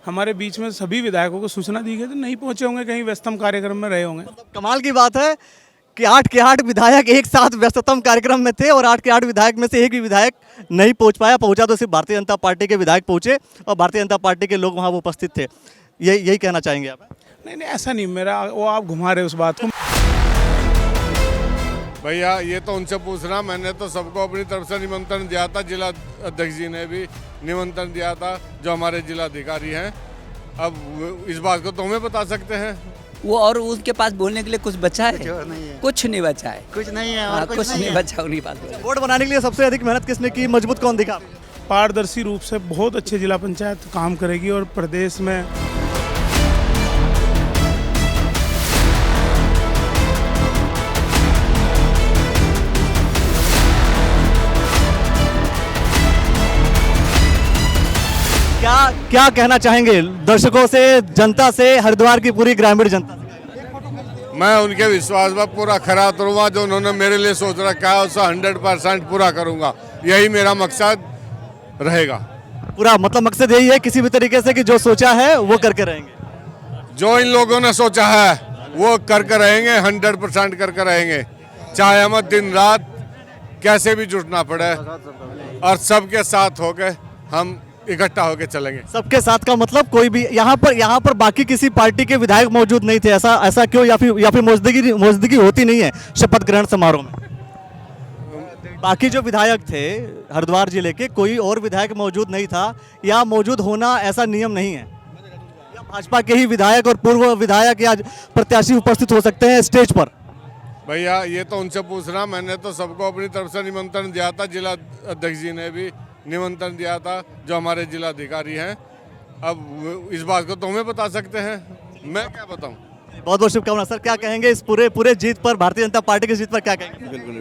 हमारे बीच में सभी विधायकों को सूचना दी गई तो नहीं पहुंचे होंगे, कहीं व्यस्तम कार्यक्रम में रहे होंगे। कमाल की बात है कि 8 के 8 विधायक एक साथ व्यस्ततम कार्यक्रम में थे और 8 के 8 विधायक में से एक भी विधायक नहीं पहुंच पाया। पहुंचा तो सिर्फ भारतीय जनता पार्टी के विधायक पहुंचे और भारतीय जनता पार्टी के लोग वहां उपस्थित थे। यही कहना चाहेंगे आप? नहीं, ऐसा नहीं, मेरा वो आप घुमा रहे उस बात को। भैया ये तो उनसे पूछना, मैंने तो सबको अपनी तरफ से निमंत्रण दिया था, जिला अध्यक्ष जी ने भी निमंत्रण दिया था, जो हमारे जिला अधिकारी हैं। अब इस बात को तो हमें बता सकते हैं वो, और उनके पास बोलने के लिए कुछ बचा है? कुछ नहीं बचा है, कुछ नहीं है और कुछ नहीं बचा उन्हीं पास। बोर्ड बनाने के लिए सबसे अधिक मेहनत किसने की, मजबूत कौन दिखा? पारदर्शी रूप से बहुत अच्छे जिला पंचायत काम करेगी और प्रदेश में क्या कहना चाहेंगे दर्शकों से, जनता से, हरिद्वार की पूरी ग्रामीण जनता से? मैं उनके विश्वास पर पूरा खरा उतरूंगा। जो उन्होंने मेरे लिए सोच रखा है उसे 100% पूरा करूंगा। यही मेरा मकसद रहेगा। पूरा मतलब मकसद यही है किसी भी तरीके से कि जो सोचा है वो करके रहेंगे। जो इन लोगों ने सोचा है वो करके रहेंगे, 100% करके रहेंगे, चाहे हमें दिन रात कैसे भी जुटना पड़े, और सबके साथ होके हम इकट्ठा होके चलेंगे। सबके साथ का मतलब कोई भी यहाँ पर बाकी किसी पार्टी के विधायक मौजूद नहीं थे, ऐसा क्यों, या फिर मौजूदगी होती नहीं है शपथ ग्रहण समारोह में? बाकी जो विधायक थे हरिद्वार जिले के, कोई और विधायक मौजूद नहीं था या मौजूद होना ऐसा नियम नहीं है? या भाजपा के ही विधायक और पूर्व विधायक या प्रत्याशी उपस्थित हो सकते हैं स्टेज पर? भैया ये तो उनसे पूछना, मैंने तो सबको अपनी तरफ से निमंत्रण दिया था, जिला अध्यक्ष जी ने भी निमंत्रण दिया था, जो हमारे जिला अधिकारी हैं। अब इस बात को तो हमें बता सकते हैं, मैं क्या बताऊं। बहुत बहुत शुभकामना सर। क्या कहेंगे इस पूरे जीत पर, भारतीय जनता पार्टी की जीत पर क्या कहेंगे? बिल्कुल,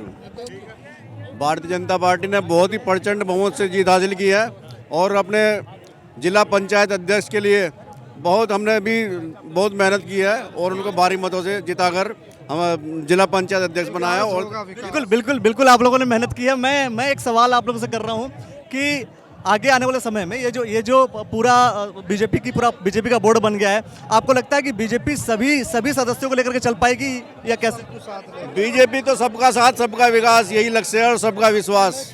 भारतीय जनता पार्टी ने बहुत ही प्रचंड बहुमत से जीत हासिल की है और अपने जिला पंचायत अध्यक्ष के लिए हमने भी बहुत मेहनत की है और उनको भारी मतों से जिताकर हम जिला पंचायत अध्यक्ष बनाया। और बिल्कुल आप लोगों ने मेहनत की है। मैं एक सवाल आप लोगों से कर रहा हूँ कि आगे आने वाले समय में ये जो पूरा बीजेपी का बोर्ड बन गया है, आपको लगता है कि बीजेपी सभी सदस्यों को लेकर के चल पाएगी या कैसे? बीजेपी तो सबका साथ सबका विकास यही लक्ष्य है, और सबका विश्वास,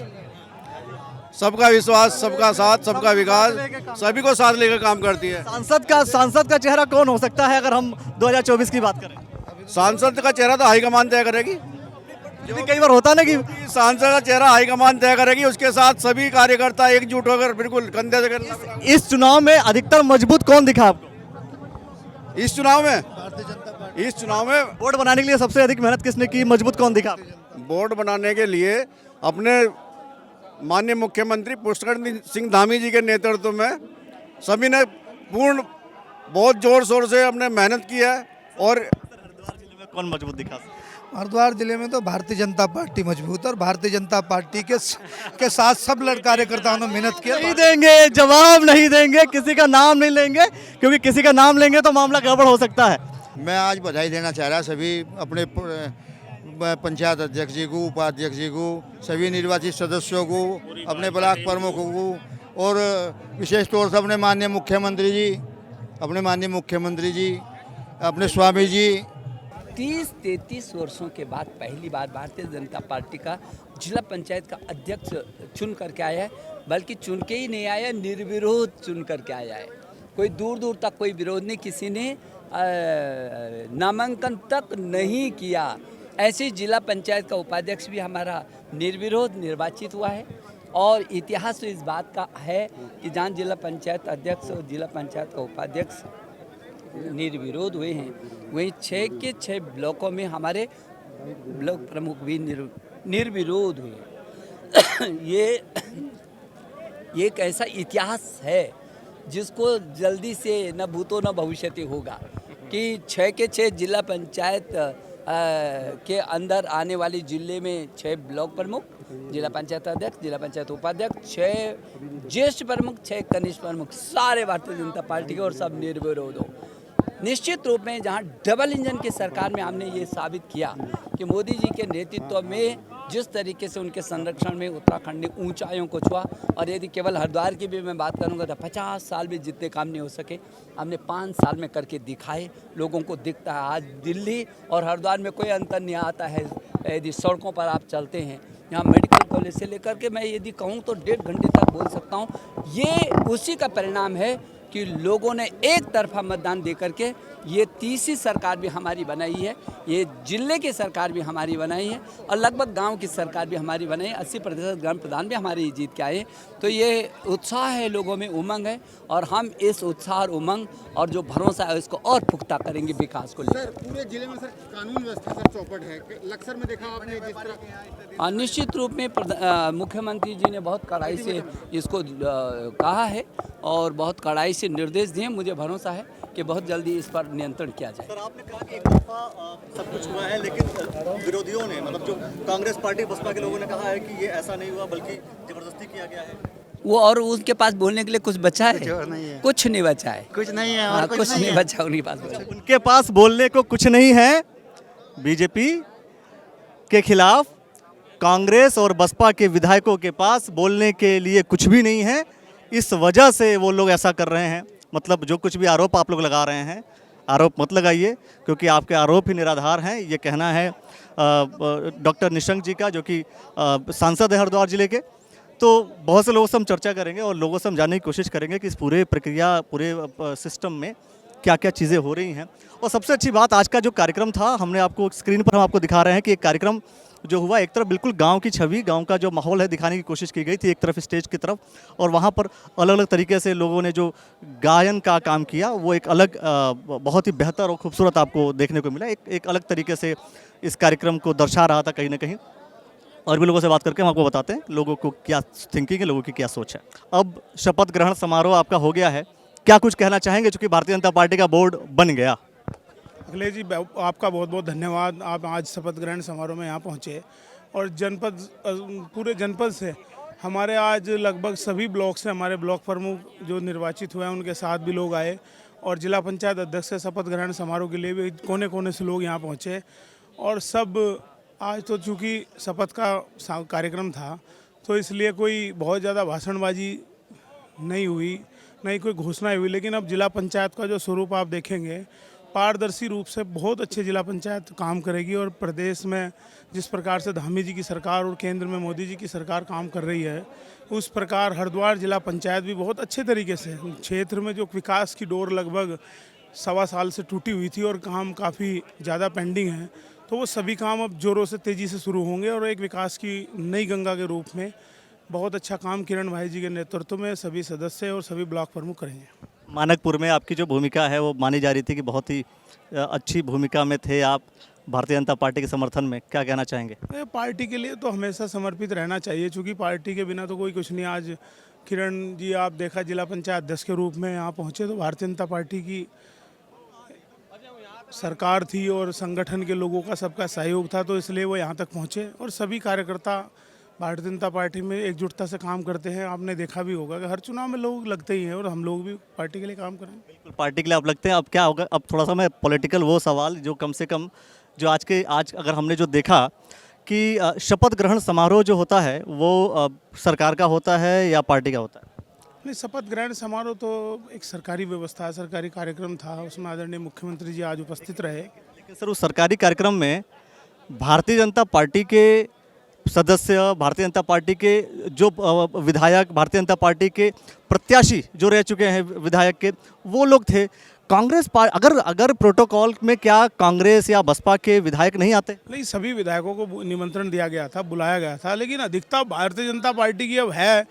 सबका साथ सबका विकास, सभी को साथ लेकर काम करती है। सांसद का चेहरा कौन हो सकता है अगर हम 2024 की बात करें? सांसद का चेहरा तो हाईकमान तय करेगी। कई बार होता ना कि सांसद का चेहरा हाईकमान तय करेगी, उसके साथ सभी कार्यकर्ता एकजुट होकर बिल्कुल कंधे से कंधे। इस चुनाव में अधिकतर मजबूत कौन दिखा आपको? इस चुनाव में बोर्ड बनाने के लिए सबसे अधिक मेहनत किसने की, मजबूत कौन दिखा? बोर्ड बनाने के लिए अपने माननीय मुख्यमंत्री पुष्कर सिंह धामी जी के नेतृत्व में सभी ने बहुत जोर शोर से अपने मेहनत की है। और हरिद्वार जिले में कौन मजबूत दिखा? हरिद्वार जिले में तो भारतीय जनता पार्टी मजबूत, और भारतीय जनता पार्टी के साथ सब कार्यकर्ताओं ने मेहनत की। नहीं देंगे, जवाब नहीं देंगे, किसी का नाम नहीं लेंगे, क्योंकि किसी का नाम लेंगे तो मामला गड़बड़ हो सकता है। मैं आज बधाई देना चाह रहा सभी अपने पंचायत अध्यक्ष जी को, उपाध्यक्ष जी को, सभी निर्वाचित सदस्यों को, अपने ब्लॉक प्रमुखों को, और विशेष तौर से अपने माननीय मुख्यमंत्री जी, अपने स्वामी जी। 30-33 वर्षों के बाद पहली बार भारतीय जनता पार्टी का जिला पंचायत का अध्यक्ष चुन करके आया है, बल्कि चुन के ही नहीं आया, निर्विरोध चुन करके आया है। कोई दूर तक कोई विरोध नहीं, किसी ने नामांकन तक नहीं किया। ऐसे जिला पंचायत का उपाध्यक्ष भी हमारा निर्विरोध निर्वाचित हुआ है, और इतिहास तो इस बात का है कि जहाँ जिला पंचायत अध्यक्ष और जिला पंचायत का उपाध्यक्ष निर्विरोध हुए हैं, वहीं 6 के 6 ब्लॉकों में हमारे ब्लॉक प्रमुख भी निर्विरोध हुए। ये एक ऐसा इतिहास है जिसको जल्दी से न भूतो न भविष्यति होगा कि 6 के 6 जिला पंचायत के अंदर आने वाली जिले में 6 ब्लॉक प्रमुख, जिला पंचायत अध्यक्ष, जिला पंचायत उपाध्यक्ष, 6 ज्येष्ठ प्रमुख, 6 कनिष्ठ प्रमुख, सारे भारतीय जनता पार्टी के, और सब निर्विरोध हो। निश्चित रूप में जहां डबल इंजन की सरकार में हमने ये साबित किया कि मोदी जी के नेतृत्व में जिस तरीके से उनके संरक्षण में उत्तराखंड ने ऊंचाइयों को छुआ, और यदि केवल हरिद्वार की भी मैं बात करूंगा तो 50 साल में जितने काम नहीं हो सके हमने 5 साल में करके दिखाए। लोगों को दिखता है आज दिल्ली और हरिद्वार में कोई अंतर नहीं आता है। यदि सड़कों पर आप चलते हैं, यहाँ मेडिकल कॉलेज से लेकर के मैं यदि कहूँ तो 1.5 घंटे तक बोल सकता हूँ। ये उसी का परिणाम है कि लोगों ने एक तरफा मतदान दे करके ये तीसरी सरकार भी हमारी बनाई है, ये जिले की सरकार भी हमारी बनाई है और लगभग गांव की सरकार भी हमारी बनाई है। 80% ग्राम प्रधान भी हमारे जीत के आए। तो ये उत्साह है, लोगों में उमंग है और हम इस उत्साह और उमंग और जो भरोसा है इसको और पुख्ता करेंगे विकास को लेकर। सर पूरे जिले में सर कानून व्यवस्था सर चौपट है। लक्सर में देखा आपने जिस तरह निश्चित रूप में मुख्यमंत्री जी ने बहुत कड़ाई से इसको कहा है और बहुत कड़ाई से निर्देश दिए। मुझे भरोसा है कि बहुत जल्दी इस पर नियंत्रण किया जाए। सर आपने कहा कि एक तरफा सब कुछ हुआ है, लेकिन विरोधियों ने मतलब जो कांग्रेस पार्टी बसपा के लोगों ने कहा है कि ये ऐसा नहीं हुआ बल्कि जबरदस्ती किया गया है। वो और उनके पास बोलने के लिए कुछ बचा है? कुछ नहीं बचा है। कुछ नहीं है हाँ, कुछ नहीं बचा उनके पास। उनके पास बोलने को कुछ नहीं है। बीजेपी के खिलाफ कांग्रेस और बसपा के विधायकों के पास बोलने के लिए कुछ भी नहीं है। इस वजह से वो लोग ऐसा कर रहे हैं। मतलब जो कुछ भी आरोप आप लोग लगा रहे हैं, आरोप मत लगाइए क्योंकि आपके आरोप ही निराधार हैं। ये कहना है डॉक्टर निशंक जी का, जो कि सांसद है हरिद्वार जिले के। तो बहुत से लोगों से हम चर्चा करेंगे और लोगों से हम जानने की कोशिश करेंगे कि इस पूरे प्रक्रिया, पूरे सिस्टम में क्या क्या चीज़ें हो रही हैं। और सबसे अच्छी बात, आज का जो कार्यक्रम था, हमने आपको स्क्रीन पर हम आपको दिखा रहे हैं कि एक कार्यक्रम जो हुआ, एक तरफ बिल्कुल गांव की छवि, गांव का जो माहौल है दिखाने की कोशिश की गई थी, एक तरफ स्टेज की तरफ, और वहां पर अलग अलग तरीके से लोगों ने जो गायन का काम किया वो एक अलग बहुत ही बेहतर और खूबसूरत आपको देखने को मिला। एक अलग तरीके से इस कार्यक्रम को दर्शा रहा था कहीं ना कहीं। और भी लोगों से बात करके हम आपको बताते हैं लोगों को क्या थिंकिंग है, लोगों की क्या सोच है। अब शपथ ग्रहण समारोह आपका हो गया है, क्या कुछ कहना चाहेंगे चूँकि भारतीय जनता पार्टी का बोर्ड बन गया? अखिलेश जी, आपका बहुत बहुत धन्यवाद। आप आज शपथ ग्रहण समारोह में यहाँ पहुँचे और पूरे जनपद से हमारे आज लगभग सभी ब्लॉक से हमारे ब्लॉक प्रमुख जो निर्वाचित हुए हैं उनके साथ भी लोग आए और जिला पंचायत अध्यक्ष से शपथ ग्रहण समारोह के लिए भी कोने कोने से लोग यहाँ पहुँचे। और सब आज तो चूँकि शपथ का कार्यक्रम था तो इसलिए कोई बहुत ज़्यादा भाषणबाजी नहीं हुई, नहीं कोई घोषणा हुई। लेकिन अब जिला पंचायत का जो स्वरूप आप देखेंगे, पारदर्शी रूप से बहुत अच्छे जिला पंचायत काम करेगी। और प्रदेश में जिस प्रकार से धामी जी की सरकार और केंद्र में मोदी जी की सरकार काम कर रही है, उस प्रकार हरिद्वार जिला पंचायत भी बहुत अच्छे तरीके से क्षेत्र में जो विकास की डोर लगभग 1.25 साल से टूटी हुई थी और काम काफ़ी ज़्यादा पेंडिंग है, तो वो सभी काम अब जोरों से तेज़ी से शुरू होंगे और एक विकास की नई गंगा के रूप में बहुत अच्छा काम किरण भाई जी के नेतृत्व में सभी सदस्य और सभी ब्लॉक प्रमुख करेंगे। मानकपुर में आपकी जो भूमिका है वो मानी जा रही थी कि बहुत ही अच्छी भूमिका में थे आप भारतीय जनता पार्टी के समर्थन में, क्या कहना चाहेंगे? पार्टी के लिए तो हमेशा समर्पित रहना चाहिए, क्योंकि पार्टी के बिना तो कोई कुछ नहीं। आज किरण जी आप देखा जिला पंचायत अध्यक्ष के रूप में यहाँ पहुँचे तो भारतीय जनता पार्टी की सरकार थी और संगठन के लोगों का सबका सहयोग था, तो इसलिए वो यहाँ तक पहुँचे। और सभी कार्यकर्ता भारतीय जनता पार्टी में एकजुटता से काम करते हैं। आपने देखा भी होगा कि हर चुनाव में लोग लगते ही हैं और हम लोग भी पार्टी के लिए काम करें। बिल्कुल पार्टी के लिए आप लगते हैं। अब क्या होगा, अब थोड़ा सा मैं पॉलिटिकल वो सवाल जो कम से कम जो आज अगर हमने जो देखा कि शपथ ग्रहण समारोह जो होता है वो सरकार का होता है या पार्टी का होता है? नहीं, शपथ ग्रहण समारोह तो एक सरकारी व्यवस्था है, सरकारी कार्यक्रम था, उसमें आदरणीय मुख्यमंत्री जी आज उपस्थित रहे। लेकिन सर उस सरकारी कार्यक्रम में भारतीय जनता पार्टी के सदस्य, भारतीय जनता पार्टी के जो विधायक, भारतीय जनता पार्टी के प्रत्याशी जो रह चुके हैं विधायक के, वो लोग थे। कांग्रेस अगर प्रोटोकॉल में क्या कांग्रेस या बसपा के विधायक नहीं आते? नहीं, सभी विधायकों को निमंत्रण दिया गया था, बुलाया गया था, लेकिन अधिकता भारतीय जनता पार्टी की अब है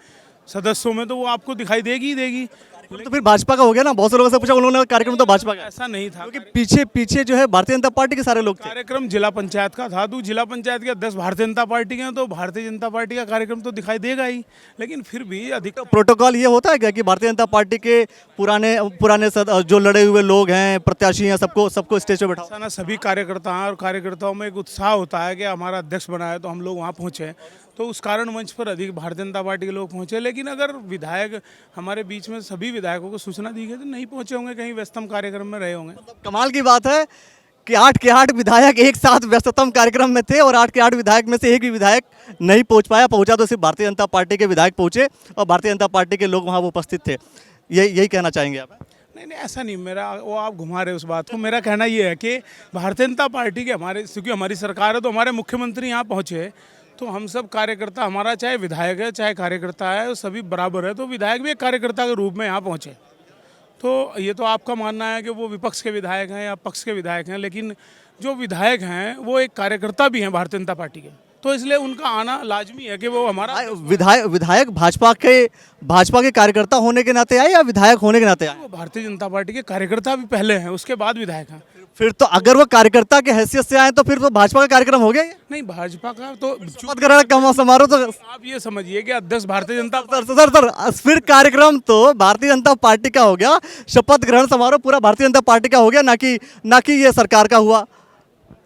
सदस्यों में, तो वो आपको दिखाई देगी ही देगी। तो फिर भाजपा का हो गया ना। बहुत से लोगों से पूछा, उन्होंने कार्यक्रम तो भाजपा का। ऐसा नहीं था, क्योंकि पीछे जो है भारतीय जनता पार्टी के सारे लोग थे। कार्यक्रम जिला पंचायत का था, तो जिला पंचायत के अध्यक्ष भारतीय जनता पार्टी के हैं, तो भारतीय जनता पार्टी का कार्यक्रम तो दिखाई देगा ही। लेकिन फिर भी अधिक प्रोटोकॉल ये होता है क्या कि भारतीय जनता पार्टी के पुराने जो लड़े हुए लोग हैं, प्रत्याशी हैं, सबको स्टेज पे बैठा? ना सभी कार्यकर्ता हैं और कार्यकर्ताओं में एक उत्साह होता है कि हमारा अध्यक्ष बना है तो हम लोग वहाँ पहुँचे, तो उस कारण मंच पर अधिक भारतीय जनता पार्टी के लोग पहुँचे। लेकिन अगर विधायक हमारे बीच में सभी विधायकों को सूचना दी गई तो नहीं पहुँचे होंगे, कहीं व्यस्तम कार्यक्रम में रहे होंगे। कमाल की बात है कि 8 के 8 विधायक एक साथ व्यस्ततम कार्यक्रम में थे और 8 के 8 विधायक में से एक भी विधायक नहीं पहुंच पाया। पहुंचा तो सिर्फ भारतीय जनता पार्टी के विधायक पहुंचे और भारतीय जनता पार्टी के लोग वहां उपस्थित थे। यही कहना चाहेंगे आप? नहीं नहीं, ऐसा नहीं, मेरा वो आप घुमा रहे उस बात को। मेरा कहना ये है कि भारतीय जनता पार्टी के हमारे, क्योंकि हमारी सरकार है तो हमारे मुख्यमंत्री यहाँ पहुँचे, तो हम सब कार्यकर्ता, हमारा चाहे विधायक है चाहे कार्यकर्ता है, वो सभी बराबर है। तो विधायक भी एक कार्यकर्ता के रूप में यहाँ पहुँचे। तो ये तो आपका मानना है कि वो विपक्ष के विधायक हैं या पक्ष के विधायक हैं, लेकिन जो विधायक हैं वो एक कार्यकर्ता भी हैं भारतीय जनता पार्टी के, तो इसलिए उनका आना लाजमी है कि वो हमारा विधायक भाजपा के कार्यकर्ता होने के नाते आए या विधायक होने के नाते आए? वो भारतीय जनता पार्टी के कार्यकर्ता भी पहले हैं, उसके बाद विधायक हैं। फिर तो अगर वो कार्यकर्ता के हैसियत से आए तो फिर तो भाजपा का कार्यक्रम हो गया ये? नहीं, भाजपा का तो शपथ ग्रहण का समारोह तो आप ये समझिए कि अध्यक्ष भारतीय जनता सर फिर कार्यक्रम तो भारतीय जनता पार्टी का हो गया, शपथ ग्रहण समारोह पूरा भारतीय जनता पार्टी का हो गया, ना कि ये सरकार का हुआ।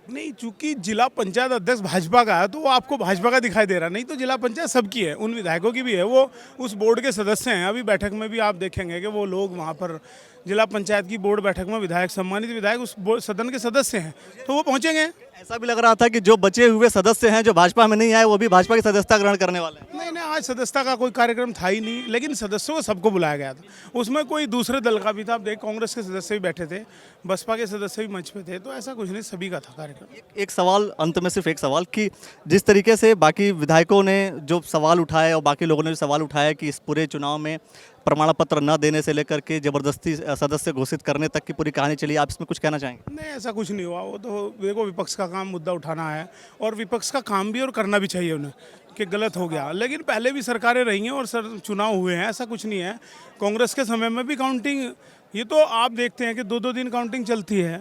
नहीं, चूंकि जिला पंचायत अध्यक्ष भाजपा का है तो वो आपको भाजपा का दिखाई दे रहा, नहीं तो जिला पंचायत सबकी है, उन विधायकों की भी है, वो उस बोर्ड के सदस्य हैं। अभी बैठक में भी आप देखेंगे कि वो लोग वहाँ पर जिला पंचायत की बोर्ड बैठक में विधायक, सम्मानित विधायक उस सदन के सदस्य हैं, तो वो पहुँचेंगे। ऐसा भी लग रहा था कि जो बचे हुए सदस्य हैं जो भाजपा में नहीं आए वो भी भाजपा की सदस्यता ग्रहण करने वाले हैं। नहीं नहीं, आज सदस्यता का कोई कार्यक्रम था ही नहीं, लेकिन सदस्यों को सबको बुलाया गया था। उसमें कोई दूसरे दल का भी था, आप देख कांग्रेस के सदस्य भी बैठे थे, बसपा के सदस्य भी मंच पे थे, तो ऐसा कुछ नहीं, सभी का था कार्यक्रम। एक सवाल अंत में, सिर्फ एक सवाल कि जिस तरीके से बाकी विधायकों ने जो सवाल उठाए और बाकी लोगों ने जो सवाल उठाया कि इस पूरे चुनाव में प्रमाण पत्र न देने से लेकर के जबरदस्ती सदस्य घोषित करने तक की पूरी कहानी चली, आप इसमें कुछ कहना चाहेंगे? नहीं, ऐसा कुछ नहीं हुआ। वो तो देखो, विपक्ष का काम मुद्दा उठाना है और विपक्ष का काम भी और करना भी चाहिए उन्हें कि गलत हो गया, लेकिन पहले भी सरकारें रही हैं और चुनाव हुए हैं, ऐसा कुछ नहीं है। कांग्रेस के समय में भी काउंटिंग, ये तो आप देखते हैं कि 2-2 दिन काउंटिंग चलती है,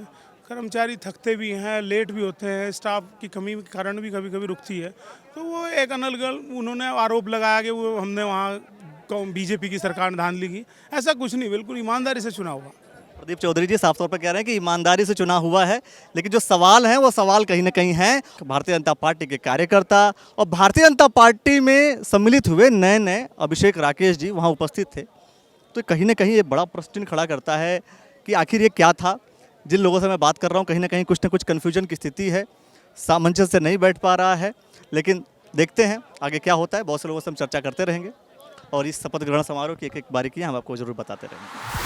कर्मचारी थकते भी हैं, लेट भी होते हैं, स्टाफ की कमी के कारण भी कभी कभी रुकती है। तो वो एक अनलगल उन्होंने आरोप लगाया कि वो हमने वहाँ बीजेपी की सरकार ने धांधली की, ऐसा कुछ नहीं, बिल्कुल ईमानदारी से चुनाव हुआ। प्रदीप चौधरी जी साफ तौर पर कह रहे हैं कि ईमानदारी से चुनाव हुआ है, लेकिन जो सवाल हैं वो सवाल कहीं ना कहीं हैं भारतीय जनता पार्टी के कार्यकर्ता और भारतीय जनता पार्टी में सम्मिलित हुए नए अभिषेक राकेश जी वहाँ उपस्थित थे। तो कहीं ना कहीं ये बड़ा प्रश्न खड़ा करता है कि आखिर ये क्या था। जिन लोगों से मैं बात कर रहा हूँ कहीं ना कुछ कन्फ्यूजन की स्थिति है, सामंजस्य से नहीं बैठ पा रहा है, लेकिन देखते हैं आगे क्या होता है। बहुत से लोगों से हम चर्चा करते रहेंगे और इस शपथ ग्रहण समारोह की एक बारीकियाँ हम आपको जरूर बताते रहेंगे।